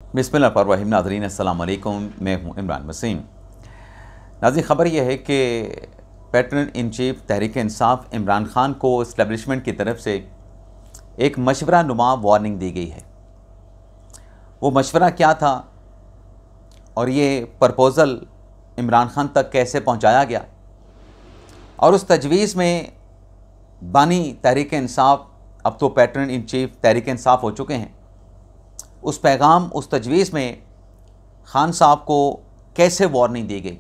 बिस्मिल्लाहिर्रहमानिर्रहीम। नाज़रीन अस्सलाम वालेकुम, मैं हूँ इमरान वसीम। नाज़रीन, ख़बर यह है कि pattern in chief Tehreek Insaf Imran Khan को इस्टेब्लिशमेंट की तरफ से एक मशवरा नुमा वार्निंग दी गई है। वो मशवरा क्या था और ये प्रपोज़ल इमरान ख़ान तक कैसे पहुँचाया गया और उस तजवीज़ में बानी तहरीक इंसाफ, अब तो pattern in chief Tehreek Insaf हो चुके हैं, उस पैगाम, उस तजवीज़ में ख़ान साहब को कैसे वार्निंग दी गई,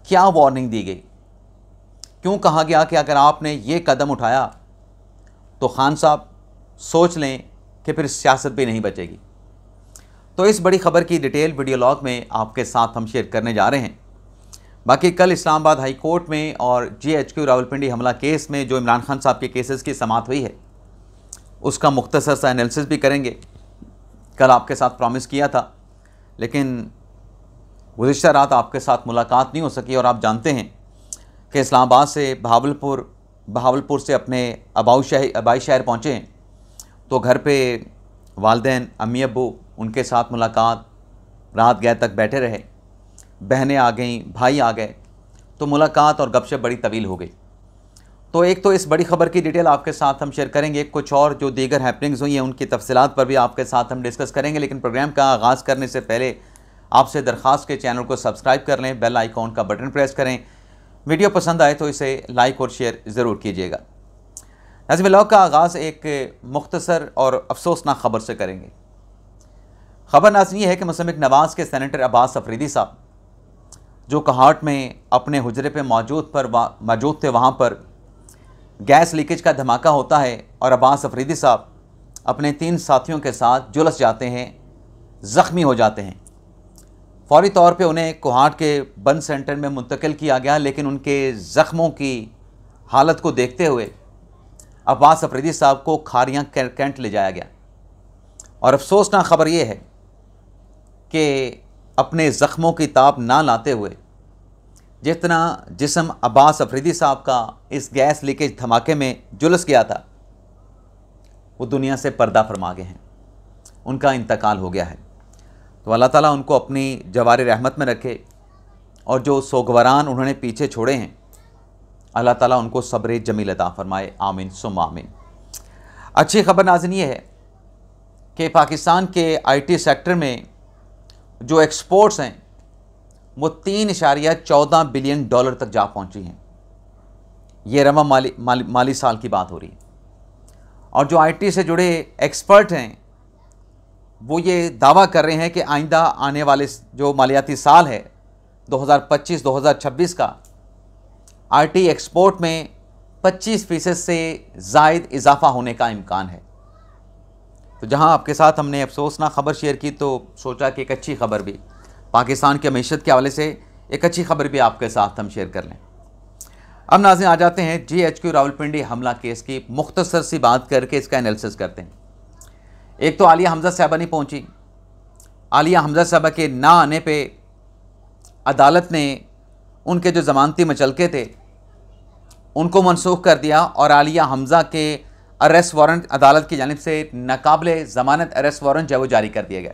क्या वार्निंग दी गई, क्यों कहा गया कि अगर आपने ये कदम उठाया तो ख़ान साहब सोच लें कि फिर सियासत भी नहीं बचेगी। तो इस बड़ी ख़बर की डिटेल वीडियो लॉग में आपके साथ हम शेयर करने जा रहे हैं। बाकी कल इस्लामाबाद हाई कोर्ट में और GHQ रावलपिंडी हमला केस में जो इमरान ख़ान साहब के केसेस की समाअत हुई है, उसका मुख्तसर सा एनालिसिस भी करेंगे। कल आपके साथ प्रॉमिस किया था, लेकिन गुज़िश्ता रात आपके साथ मुलाकात नहीं हो सकी और आप जानते हैं कि इस्लामाबाद से बहावलपुर से अपने आबाई शहर पहुँचे हैं, तो घर पे वालिदैन, अम्मी अब्बू, उनके साथ मुलाकात, रात गए तक बैठे रहे, बहनें आ गईं, भाई आ गए, तो मुलाकात और गपशप बड़ी तवील हो गई। तो एक तो इस बड़ी ख़बर की डिटेल आपके साथ हम शेयर करेंगे, कुछ और जो दीगर हैपनिंग्स हुई हैं उनकी तफसीलात पर भी आपके साथ हम डिस्कस करेंगे। लेकिन प्रोग्राम का आगाज़ करने से पहले आपसे दरख्वास्त के चैनल को सब्सक्राइब कर लें, बेल आइकॉन का बटन प्रेस करें, वीडियो पसंद आए तो इसे लाइक और शेयर ज़रूर कीजिएगा। नाज़रीन, व्लॉग का आगाज़ एक मुख्तसर और अफसोसनाक ख़बर से करेंगे। ख़बर नाज़रीन ये है कि मुस्लिम लीग नवाज़ के सेनेटर अब्बास अफरीदी साहब जो कहाट में अपने हुजरे पे मौजूद थे, वहाँ पर गैस लीकेज का धमाका होता है और अब्बास अफरीदी साहब अपने 3 साथियों के साथ झुलस जाते हैं, ज़ख्मी हो जाते हैं। फौरी तौर पे उन्हें कोहाट के बंद सेंटर में मुंतकिल किया गया, लेकिन उनके ज़ख्मों की हालत को देखते हुए अब्बास अफरीदी साहब को खारियाँ कैंट ले जाया गया। और अफसोसनाक ख़बर यह है कि अपने ज़ख्मों की ताप ना लाते हुए जितना जिस्म अब्बास अफरीदी साहब का इस गैस लीकेज धमाके में झुलस गया था, वो दुनिया से पर्दा फरमा गए हैं, उनका इंतकाल हो गया है। तो अल्लाह ताला उनको अपनी जवारे रहमत में रखे और जो सोगवारान उन्होंने पीछे छोड़े हैं, अल्लाह ताला उनको सब्र जमील अता फरमाए, आमीन सुम्मा आमीन। अच्छी खबर नाज़रीन ये है कि पाकिस्तान के IT सेक्टर में जो एक्सपोर्ट्स हैं वो 3.14 बिलियन डॉलर तक जा पहुंची हैं। ये रवा माली साल की बात हो रही है। और जो IT से जुड़े एक्सपर्ट हैं वो ये दावा कर रहे हैं कि आइंदा आने वाले जो मालियाती साल है 2025-2026 का IT एक्सपोर्ट में 25% से ज़ायद इजाफा होने का इम्कान है। तो जहां आपके साथ हमने अफसोसनाक ख़बर शेयर की, तो सोचा कि एक अच्छी ख़बर भी पाकिस्तान के मईशत के हवाले से एक अच्छी खबर भी आपके साथ हम शेयर कर लें। अब नाज़रीन आ जाते हैं GHQ रावलपिंडी हमला केस की मुख्तसर सी बात करके इसका एनालिसिस करते हैं। एक तो आलिया हमज़ा साहबा नहीं पहुंची। आलिया हमज़ा साहबा के ना आने पे अदालत ने उनके जो ज़मानती मचलके थे उनको मनसूख कर दिया और आलिया हमज़ा के अरेस्ट वारंट अदालत की जानिब से नाकाबिले ज़मानत अरेस्ट वारंट जो वो जारी कर दिए गए।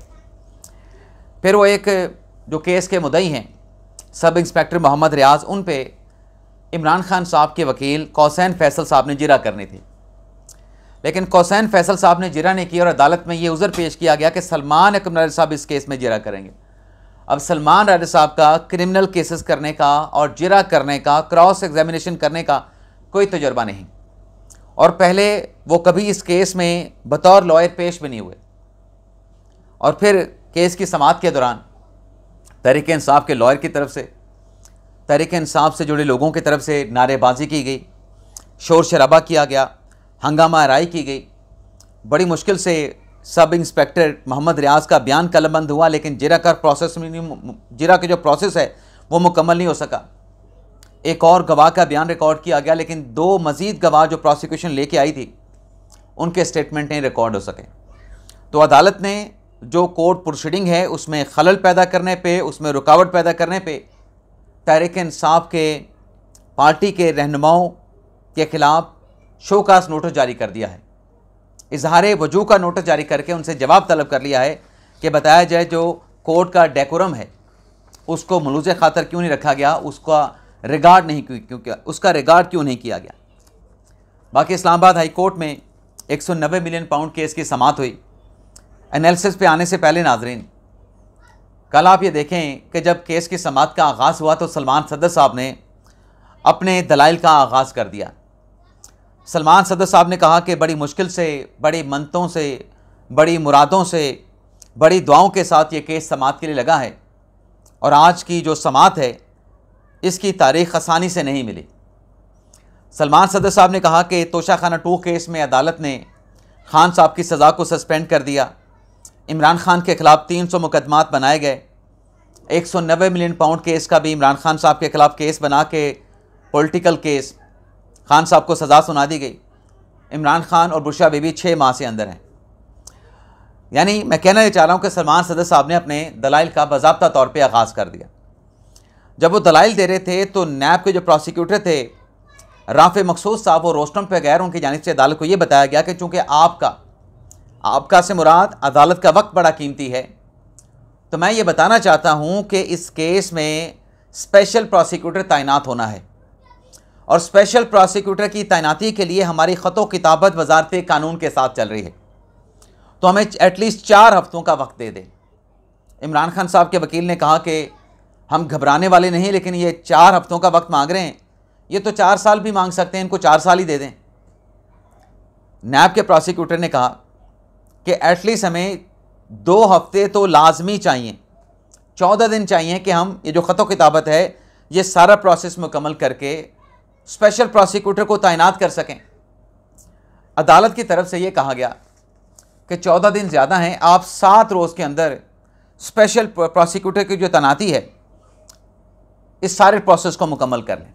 फिर वो एक जो केस के मुद्दई हैं सब इंस्पेक्टर मोहम्मद रियाज, उन पे इमरान ख़ान साहब के वकील कौसैन फैसल साहब ने जिरा करनी थी, लेकिन कौसैन फैसल साहब ने जिरा नहीं की और अदालत में ये उज़र पेश किया गया कि सलमान अकरम राजा साहब इस केस में जिरा करेंगे। अब सलमान राजा साहब का क्रिमिनल केसेस करने का और जिरा करने का, क्रॉस एग्जामिनेशन करने का कोई तजुर्बा नहीं, और पहले वो कभी इस केस में बतौर लॉयर पेश भी नहीं हुए। और फिर केस की समाअत के दौरान तहरीक इंसाफ के लॉयर की तरफ से, तहरीक इंसाफ से जुड़े लोगों की तरफ से नारेबाजी की गई, शोर शराबा किया गया, हंगामा आराई की गई। बड़ी मुश्किल से सब इंस्पेक्टर मोहम्मद रियाज का बयान कलमबंद हुआ, लेकिन जिरा का जो प्रोसेस है वो मुकम्मल नहीं हो सका। एक और गवाह का बयान रिकॉर्ड किया गया, लेकिन 2 मज़ीद गवाह जो प्रोसिक्यूशन लेके आई थी उनके स्टेटमेंट नहीं रिकॉर्ड हो सके। तो अदालत ने जो कोर्ट प्रोसीडिंग है उसमें खलल पैदा करने पे, उसमें रुकावट पैदा करने पे तहरीक इंसाफ के पार्टी के रहनुमाओं के ख़िलाफ़ शोकास नोटिस जारी कर दिया है। इजहार वजू का नोटिस जारी करके उनसे जवाब तलब कर लिया है कि बताया जाए जो कोर्ट का डेकोरम है उसको मलूज़ खातर क्यों नहीं रखा गया, उसका रिगार्ड क्यों नहीं किया गया। बाकी इस्लामाबाद हाई कोर्ट में 190 मिलियन पाउंड केस की समाअत हुई। एनालिसिस पे आने से पहले नाजरीन, कल आप ये देखें कि जब केस की समाअत का आगाज़ हुआ तो सलमान सदर साहब ने अपने दलाइल का आगाज़ कर दिया। सलमान सदर साहब ने कहा कि बड़ी मुश्किल से, बड़ी मन्नतों से, बड़ी मुरादों से, बड़ी दुआओं के साथ ये केस समाअत के लिए लगा है और आज की जो समाअत है इसकी तारीख़ आसानी से नहीं मिली। सलमान सदर साहब ने कहा कि तोशाखाना 2 केस में अदालत ने खान साहब की सज़ा को सस्पेंड कर दिया। इमरान खान के ख़िलाफ़ 300 मुकदमात बनाए गए। 190 मिलियन पाउंड केस का भी इमरान खान साहब के ख़िलाफ़ केस बना के पॉलिटिकल केस खान साहब को सज़ा सुना दी गई। इमरान खान और बुशरा बीबी 6 माह से अंदर हैं। यानी मैं कहना ये चाह रहा हूँ कि सलमान सदर साहब ने अपने दलाइल का बाज़ाब्ता तौर पे आगाज़ कर दिया। जब वो दलाइल दे रहे थे तो नैब के जो प्रोसिक्यूटर थे राफ़े मकसूद साहब, वो रोस्टम पे गैर उनकी जानिब से अदालत को ये बताया गया कि चूँकि आपका से मुराद अदालत का वक्त बड़ा कीमती है, तो मैं ये बताना चाहता हूँ कि इस केस में स्पेशल प्रोसिक्यूटर तैनात होना है और स्पेशल प्रोसिक्यूटर की तैनाती के लिए हमारी ख़तो किताबत वजारत कानून के साथ चल रही है, तो हमें एटलीस्ट 4 हफ्तों का वक्त दे दें। इमरान खान साहब के वकील ने कहा कि हम घबराने वाले नहीं, लेकिन ये 4 हफ्तों का वक्त मांग रहे हैं, ये तो 4 साल भी मांग सकते हैं, इनको 4 साल ही दे दें। नैब के प्रोसिक्यूटर ने कहा कि एटलीस्ट हमें 2 हफ्ते तो लाजमी चाहिए, 14 दिन चाहिए कि हम ये जो ख़तो किताबत है ये सारा प्रोसेस मुकम्मल करके स्पेशल प्रोसिक्यूटर को तैनात कर सकें। अदालत की तरफ से ये कहा गया कि 14 दिन ज़्यादा हैं, आप 7 रोज़ के अंदर स्पेशल प्रोसिक्यूटर की जो तैनाती है इस सारे प्रोसेस को मुकम्मल कर लें।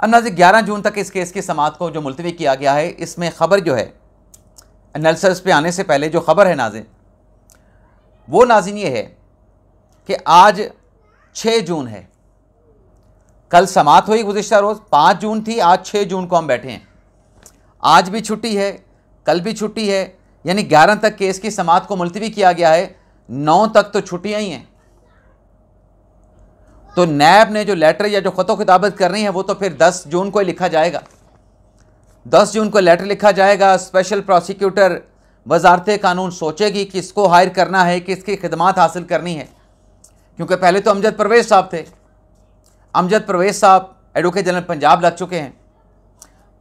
अब नाज़रीन 11 जून तक इस केस की समाअत को जो मुलतवी किया गया है, इसमें ख़बर जो है एनालिसिस पे आने से पहले जो ख़बर है नाज़रीन, वो नाज़रीन ये है कि आज 6 जून है। कल समाअत हुई गुज़िश्ता रोज़ 5 जून थी, आज 6 जून को हम बैठे हैं। आज भी छुट्टी है, कल भी छुट्टी है, यानी 11 तक केस की समाअत को मुलतवी किया गया है। 9 तक तो छुट्टियाँ ही हैं। तो नैब ने जो लेटर या जो ख़तो किताबत करनी है वो तो फिर 10 जून को ही लिखा जाएगा। 10 जून को लेटर लिखा जाएगा। स्पेशल प्रोसिक्यूटर वजारत कानून सोचेगी किसको हायर करना है, किसकी खिदमात हासिल करनी है, क्योंकि पहले तो अमजद परवेज़ साहब थे। अमजद परवेज़ साहब एडवोकेट जनरल पंजाब लग चुके हैं।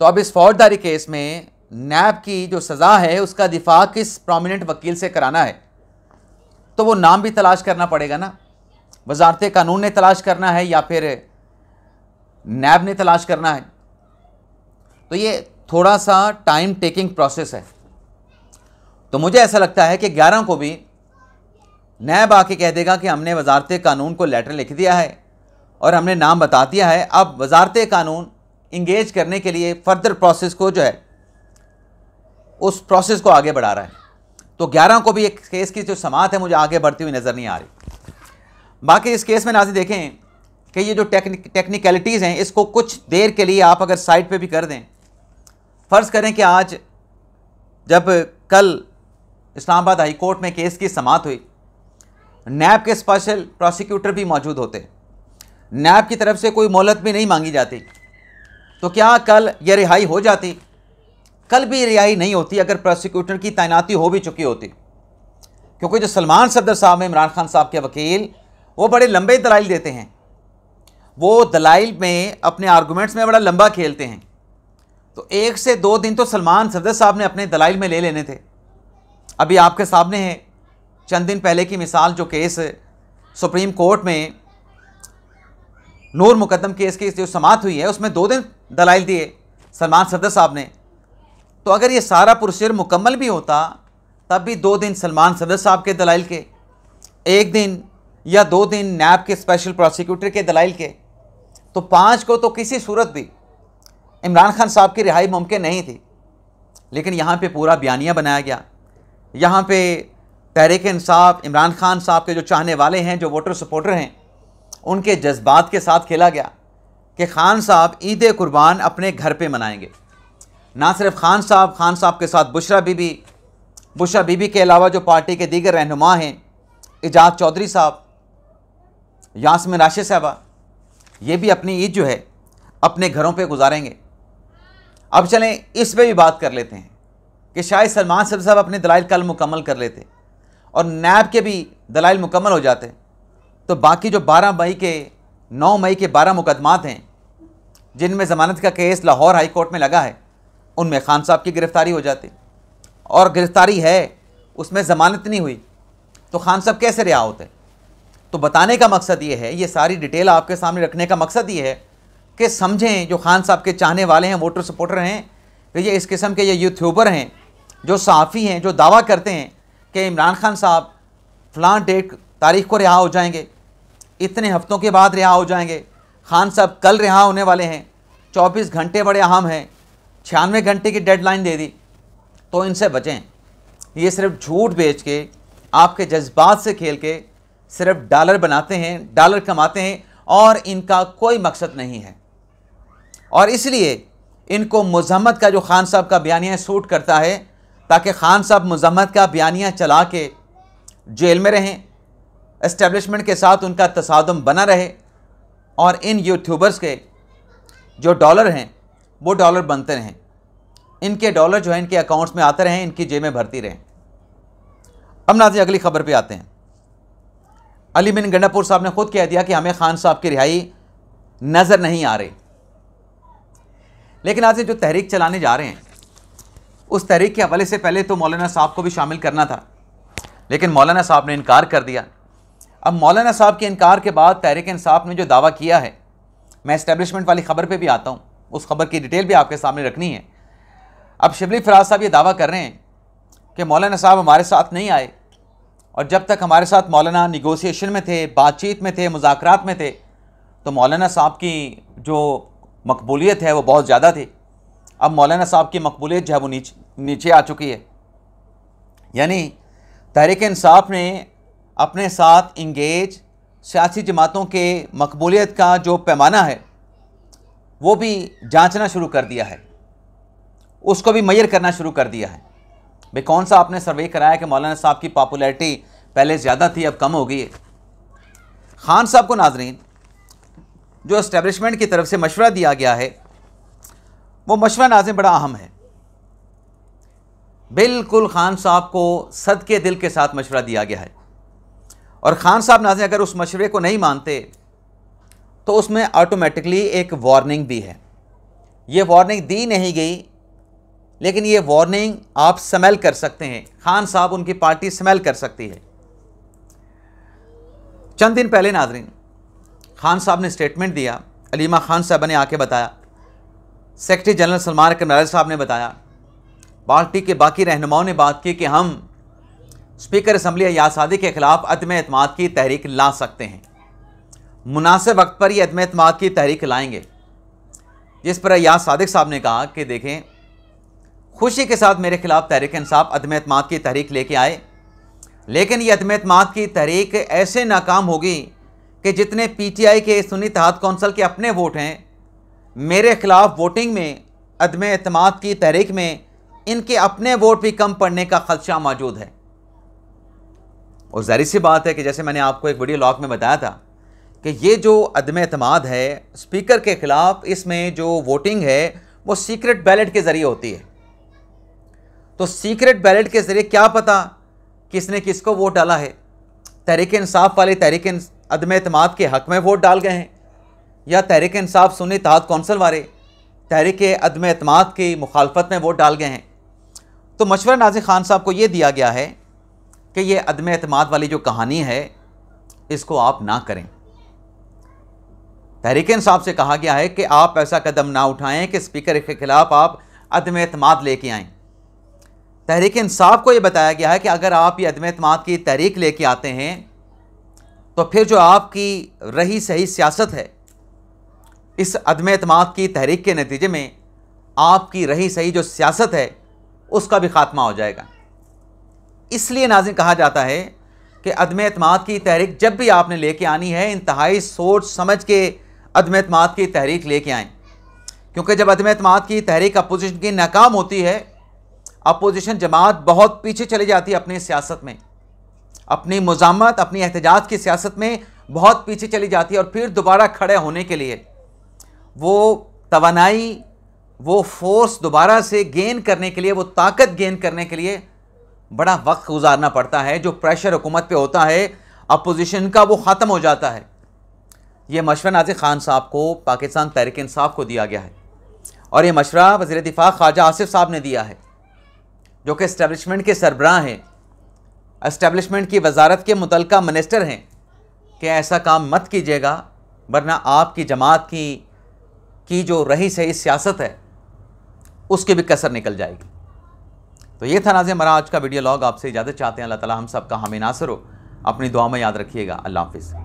तो अब इस फौजदारी केस में नैब की जो सज़ा है उसका दिफा किस प्रोमिनेंट वकील से कराना है, तो वो नाम भी तलाश करना पड़ेगा ना। वजारत कानून ने तलाश करना है या फिर नैब ने तलाश करना है। तो ये थोड़ा सा टाइम टेकिंग प्रोसेस है। तो मुझे ऐसा लगता है कि 11 को भी नैब आके कह देगा कि हमने वजारत कानून को लेटर लिख दिया है और हमने नाम बता दिया है। अब वजारत कानून इंगेज करने के लिए फर्दर प्रोसेस को जो है उस प्रोसेस को आगे बढ़ा रहा है। तो 11 को भी एक केस की जो समाअत है मुझे आगे बढ़ती हुई नज़र नहीं आ रही। बाकी इस केस में नाज़रीन देखें कि ये जो टेक्निकलिटीज़ हैं इसको कुछ देर के लिए आप अगर साइड पे भी कर दें। फ़र्ज़ करें कि आज जब कल इस्लामाबाद हाई कोर्ट में केस की समाअत हुई, नैब के स्पेशल प्रोसिक्यूटर भी मौजूद होते, नैब की तरफ से कोई मोहलत भी नहीं मांगी जाती, तो क्या कल ये रिहाई हो जाती? कल भी रिहाई नहीं होती अगर प्रोसिक्यूटर की तैनाती हो भी चुकी होती, क्योंकि जो सलमान सदर साहब हैं, इमरान खान साहब के वकील, वो बड़े लंबे दलाइल देते हैं। वो दलाइल में अपने आर्गूमेंट्स में बड़ा लंबा खेलते हैं। तो 1 से 2 दिन तो सलमान सदर साहब ने अपने दलाइल में ले लेने थे। अभी आपके सामने है चंद दिन पहले की मिसाल, जो केस सुप्रीम कोर्ट में नूर मुकदम केस की जो समाअत हुई है उसमें 2 दिन दलाइल दिए सलमान सदर साहब ने। तो अगर ये सारा प्रोसीजर मुकम्मल भी होता तब भी 2 दिन सलमान सदर साहब के दलाइल के, 1 दिन या 2 दिन नैब के स्पेशल प्रोसिक्यूटर के दलाइल के, तो 5 को तो किसी सूरत भी इमरान खान साहब की रिहाई मुमकिन नहीं थी। लेकिन यहाँ पे पूरा बयानिया बनाया गया। यहाँ पे तहरीक इंसाफ, इमरान खान साहब के जो चाहने वाले हैं, जो वोटर सपोर्टर हैं, उनके जज्बात के साथ खेला गया कि खान साहब ईद कुर्बान अपने घर पे मनाएंगे। ना सिर्फ खान साहब के साथ बुशरा बीबी, बुशरा बीबी के अलावा जो पार्टी के दीगर रहनुमा हैं, इजाज़ चौधरी साहब, यास्मीन राशिद साहबा, ये भी अपनी ईद जो है अपने घरों पे गुजारेंगे। अब चलें इस पे भी बात कर लेते हैं कि शायद सलमान साहब अपने दलाइल कल मुकम्मल कर लेते और नैब के भी दलाइल मुकम्मल हो जाते तो बाकी जो 9 मई के 12 मुकदमात हैं जिनमें ज़मानत का केस लाहौर हाई कोर्ट में लगा है, उनमें खान साहब की गिरफ़्तारी हो जाती, और गिरफ़्तारी है उसमें ज़मानत नहीं हुई तो खान साहब कैसे रिहा होते। तो बताने का मकसद ये है, ये सारी डिटेल आपके सामने रखने का मकसद ये है कि समझें जो खान साहब के चाहने वाले हैं, वोटर सपोर्टर हैं, कि ये इस किस्म के ये यूट्यूबर हैं जो सहाफ़ी हैं, जो दावा करते हैं कि इमरान खान साहब फ़लाँ डेट तारीख़ को रिहा हो जाएंगे, इतने हफ्तों के बाद रिहा हो जाएंगे, खान साहब कल रिहा होने वाले हैं, 24 घंटे बड़े अहम हैं, 96 घंटे की डेडलाइन दे दी। तो इनसे बचें। ये सिर्फ झूठ बेच के, आपके जज्बात से खेल के सिर्फ डॉलर बनाते हैं, डॉलर कमाते हैं और इनका कोई मकसद नहीं है। और इसलिए इनको मुज़म्मत का जो खान साहब का बयानिया सूट करता है, ताकि खान साहब मुज़म्मत का बयानिया चला के जेल में रहें, एस्टेब्लिशमेंट के साथ उनका तसादुम बना रहे और इन यूट्यूबर्स के जो डॉलर हैं वो डॉलर बनते रहें, इनके डॉलर जो है इनके अकाउंट्स में आते रहें, इनकी जेबें भरती रहें। अब नाज़रीन अगली खबर पे आते हैं। अली बिन गंडापुर साहब ने खुद कह दिया कि हमें खान साहब की रिहाई नज़र नहीं आ रही, लेकिन आज जो तहरीक चलाने जा रहे हैं उस तहरीक के हवाले से पहले तो मौलाना साहब को भी शामिल करना था, लेकिन मौलाना साहब ने इनकार कर दिया। अब मौलाना साहब के इनकार के बाद तहरीक इंसाफ ने जो दावा किया है, मैं एस्टेब्लिशमेंट वाली ख़बर पे भी आता हूँ, उस खबर की डिटेल भी आपके सामने रखनी है। अब शिबली फराज साहब ये दावा कर रहे हैं कि मौलाना साहब हमारे साथ नहीं आए, और जब तक हमारे साथ मौलाना निगोसिएशन में थे, बातचीत में थे, मुज़ाकरात में थे, तो मौलाना साहब की जो मकबूलियत है वो बहुत ज़्यादा थी। अब मौलाना साहब की मकबूलियत जो है वो नीचे आ चुकी है। यानी तहरीक इंसाफ ने अपने साथ इंगेज सियासी जमातों के मकबूलियत का जो पैमाना है वो भी जांचना शुरू कर दिया है, उसको भी मेजर करना शुरू कर दिया है। भाई कौन सा आपने सर्वे कराया कि मौलाना साहब की पॉपुलैरिटी पहले ज़्यादा थी अब कम हो गई है। खान साहब को नाजरीन जो एस्टेब्लिशमेंट की तरफ से मशवरा दिया गया है वो मशवरा नाज़रीन बड़ा अहम है। बिल्कुल खान साहब को सदके दिल के साथ मशवरा दिया गया है, और ख़ान साहब नाज़रीन अगर उस मशवरे को नहीं मानते तो उसमें ऑटोमेटिकली एक वार्निंग भी है। ये वार्निंग दी नहीं गई, लेकिन ये वार्निंग आप स्मेल कर सकते हैं, खान साहब उनकी पार्टी स्मेल कर सकती है। चंद दिन पहले नाज़रीन खान साहब ने स्टेटमेंट दिया, अलीमा खान साहब ने आके बताया, सेक्रेटरी जनरल सलमान करनाल साहब ने बताया, पार्टी के बाकी रहनुमाओं ने बात की कि हम स्पीकर असम्बली अयाज सादिक के ख़िलाफ़ अदम एतमाद की तहरीक ला सकते हैं, मुनासिब वक्त पर ये अदम एतमाद की तहरीक लाएंगे। जिस पर अयाज सादिक साहब ने कहा कि देखें, खुशी के साथ मेरे खिलाफ तहरीक इंसाफ अदम एतमाद की तहरीक लेके आए, लेकिन ये अदम एतमाद की तहरीक ऐसे नाकाम होगी कि जितने PTI के सुन्नी इत्तेहाद कौंसिल के अपने वोट हैं, मेरे खिलाफ वोटिंग में अदम एतमाद की तहरीक में इनके अपने वोट भी कम पड़ने का खदशा मौजूद है। और ज़ाहिर सी बात है कि जैसे मैंने आपको एक वीडियो लॉग में बताया था कि ये जो अदम एतमाद है स्पीकर के ख़िलाफ़, इसमें जो वोटिंग है वो सीक्रेट बैलेट के ज़रिए होती है। तो सीक्रेट बैलेट के ज़रिए क्या पता किसने किसको वोट डाला है। तहरीक इंसाफ वाले तहरीक अदम एतमाद के हक़ में वोट डाल गए हैं, या तहरीक इंसाफ सुन्नी इत्तेहाद कौंसिल वाले तहरीक अदम एतमाद की मुखालफत में वोट डाल गए हैं। तो मशवरा नाज़िर खान साहब को ये दिया गया है कि ये अदम एतमाद वाली जो कहानी है इसको आप ना करें। तहरीक इंसाफ से कहा गया है कि आप ऐसा कदम ना उठाएं कि स्पीकर के खिलाफ आप अदम एतमाद लेके आएँ। तहरीक इंसाफ को ये बताया गया है कि अगर आप ये अदम एतमाद की तहरीक लेके आते हैं तो फिर जो आपकी रही सही सियासत है, इस अदम एतमाद की तहरीक के नतीजे में आपकी रही सही जो सियासत है उसका भी खात्मा हो जाएगा। इसलिए नाज़रीन कहा जाता है कि अदम एतमाद की तहरीक जब भी आपने लेके आनी है, इंतहाई सोच समझ के अदम एतमाद की तहरीक लेके आएँ, क्योंकि जब अदम एतमाद की तहरीक अपोजिशन की नाकाम होती है अपोजिशन जमात बहुत पीछे चली जाती है अपनी सियासत में, अपनी मुज़ामत, अपनी एहतजाज की सियासत में बहुत पीछे चली जाती है, और फिर दोबारा खड़े होने के लिए वो तवानाई, वो फोर्स दोबारा से गेन करने के लिए, वो ताकत गेन करने के लिए बड़ा वक्त गुजारना पड़ता है। जो प्रेशर हुकूमत पे होता है अपोजिशन का, वो ख़त्म हो जाता है। ये मशवरा नाज़िर ख़ान साहब को पाकिस्तान तहरीक इंसाफ को दिया गया है, और ये मशवरा वज़ीर दिफ़ा ख्वाजा आसिफ साहब ने दिया है, जो कि इस्टेब्लिशमेंट के सरबराह हैं, इस्टेब्लिशमेंट की वजारत के मुतल्लिका मिनिस्टर हैं, कि ऐसा काम मत कीजिएगा, वरना आपकी जमात की जो रही सही सियासत है उसकी भी कसर निकल जाएगी। तो ये था नाज़िर हमारा आज का वीडियो लॉग। आपसे इजाज़त चाहते हैं। अल्लाह ताला हम सब का हामी नासिर हो। अपनी दुआ में याद रखिएगा। अल्लाह हाफ़िज़।